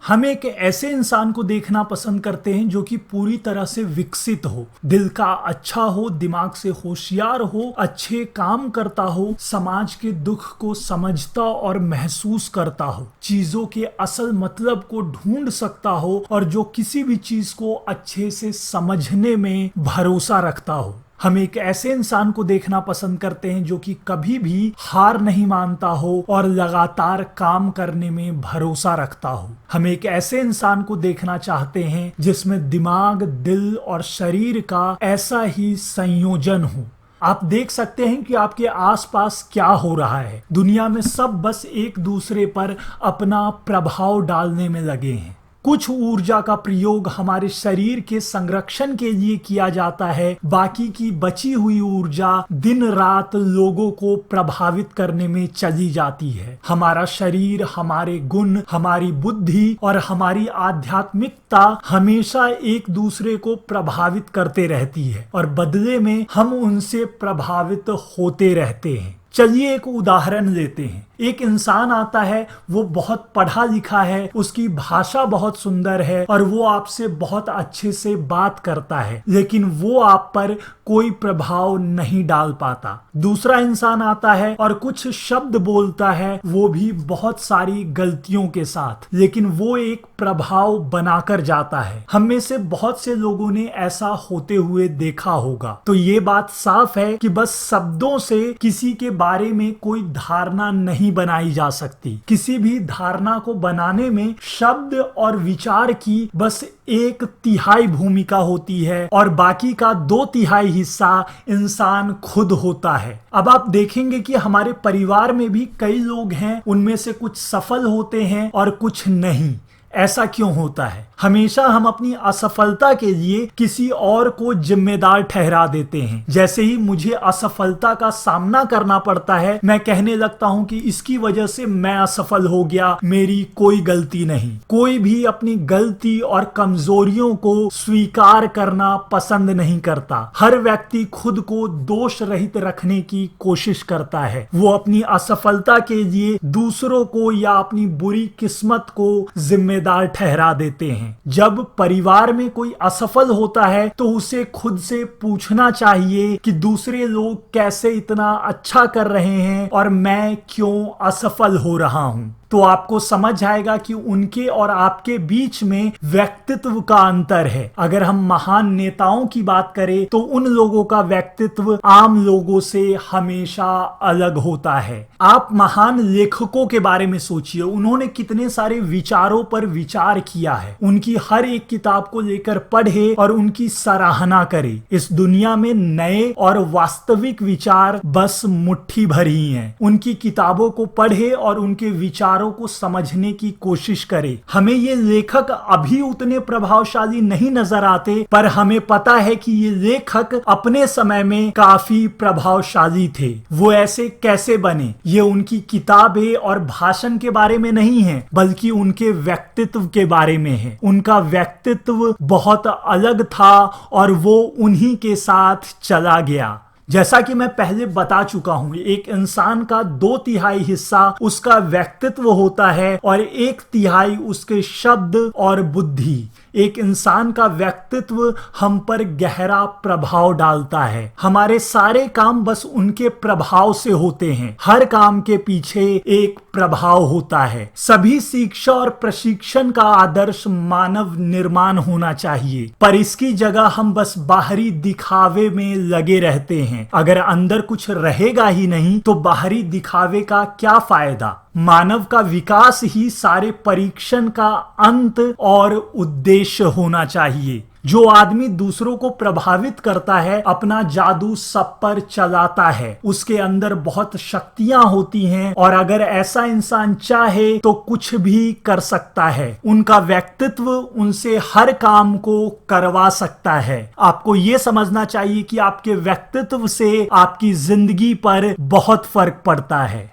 हम एक ऐसे इंसान को देखना पसंद करते हैं जो कि पूरी तरह से विकसित हो, दिल का अच्छा हो, दिमाग से होशियार हो, अच्छे काम करता हो, समाज के दुख को समझता और महसूस करता हो, चीजों के असल मतलब को ढूंढ सकता हो और जो किसी भी चीज को अच्छे से समझने में भरोसा रखता हो। हम एक ऐसे इंसान को देखना पसंद करते हैं जो कि कभी भी हार नहीं मानता हो और लगातार काम करने में भरोसा रखता हो। हम एक ऐसे इंसान को देखना चाहते हैं जिसमें दिमाग, दिल और शरीर का ऐसा ही संयोजन हो। आप देख सकते हैं कि आपके आसपास क्या हो रहा है। दुनिया में सब बस एक दूसरे पर अपना प्रभाव डालने में लगे हैं। कुछ ऊर्जा का प्रयोग हमारे शरीर के संरक्षण के लिए किया जाता है, बाकी की बची हुई ऊर्जा दिन रात लोगों को प्रभावित करने में चली जाती है। हमारा शरीर, हमारे गुण, हमारी बुद्धि और हमारी आध्यात्मिकता हमेशा एक दूसरे को प्रभावित करते रहती है और बदले में हम उनसे प्रभावित होते रहते हैं। चलिए एक उदाहरण लेते हैं। एक इंसान आता है, वो बहुत पढ़ा लिखा है, उसकी भाषा बहुत सुंदर है और वो आपसे बहुत अच्छे से बात करता है, लेकिन वो आप पर कोई प्रभाव नहीं डाल पाता। दूसरा इंसान आता है और कुछ शब्द बोलता है, वो भी बहुत सारी गलतियों के साथ, लेकिन वो एक प्रभाव बनाकर जाता है। हम में से बहुत से लोगों ने ऐसा होते हुए देखा होगा। तो ये बात साफ है कि बस शब्दों से किसी के बारे में कोई धारणा नहीं बनाई जा सकती। किसी भी धारणा को बनाने में शब्द और विचार की बस 1/3 भूमिका होती है और बाकी का 2/3 हिस्सा इंसान खुद होता है। अब आप देखेंगे कि हमारे परिवार में भी कई लोग हैं, उनमें से कुछ सफल होते हैं और कुछ नहीं। ऐसा क्यों होता है? हमेशा हम अपनी असफलता के लिए किसी और को जिम्मेदार ठहरा देते हैं। जैसे ही मुझे असफलता का सामना करना पड़ता है, मैं कहने लगता हूं कि इसकी वजह से मैं असफल हो गया, मेरी कोई गलती नहीं। कोई भी अपनी गलती और कमजोरियों को स्वीकार करना पसंद नहीं करता। हर व्यक्ति खुद को दोष रहित रखने की कोशिश करता है। वो अपनी असफलता के लिए दूसरों को या अपनी बुरी किस्मत को जिम्मेदार ठहरा देते हैं। जब परिवार में कोई असफल होता है तो उसे खुद से पूछना चाहिए कि दूसरे लोग कैसे इतना अच्छा कर रहे हैं और मैं क्यों असफल हो रहा हूं। तो आपको समझ आएगा कि उनके और आपके बीच में व्यक्तित्व का अंतर है। अगर हम महान नेताओं की बात करें तो उन लोगों का व्यक्तित्व आम लोगों से हमेशा अलग होता है। आप महान लेखकों के बारे में सोचिए, उन्होंने कितने सारे विचारों पर विचार किया है। उनकी हर एक किताब को लेकर पढ़े और उनकी सराहना करे। इस दुनिया में नए और वास्तविक विचार बस मुट्ठी भर ही हैं। उनकी किताबों को पढ़े और उनके विचार को समझने की कोशिश करें। हमें ये लेखक अभी उतने प्रभावशाली नहीं नजर आते, पर हमें पता है कि ये लेखक अपने समय में काफी प्रभावशाली थे। वो ऐसे कैसे बने? ये उनकी किताबें और भाषण के बारे में नहीं है, बल्कि उनके व्यक्तित्व के बारे में है। उनका व्यक्तित्व बहुत अलग था और वो उन्हीं के साथ चला गया। जैसा कि मैं पहले बता चुका हूं, एक इंसान का 2/3 हिस्सा उसका व्यक्तित्व होता है और 1/3 उसके शब्द और बुद्धि। एक इंसान का व्यक्तित्व हम पर गहरा प्रभाव डालता है। हमारे सारे काम बस उनके प्रभाव से होते हैं। हर काम के पीछे एक प्रभाव होता है। सभी शिक्षा और प्रशिक्षण का आदर्श मानव निर्माण होना चाहिए, पर इसकी जगह हम बस बाहरी दिखावे में लगे रहते हैं। अगर अंदर कुछ रहेगा ही नहीं तो बाहरी दिखावे का क्या फायदा? मानव का विकास ही सारे परीक्षण का अंत और उद्देश्य होना चाहिए। जो आदमी दूसरों को प्रभावित करता है, अपना जादू सब पर चलाता है। उसके अंदर बहुत शक्तियां होती हैं और अगर ऐसा इंसान चाहे तो कुछ भी कर सकता है। उनका व्यक्तित्व उनसे हर काम को करवा सकता है। आपको ये समझना चाहिए कि आपके व्यक्तित्व से आपकी जिंदगी पर बहुत फर्क पड़ता है।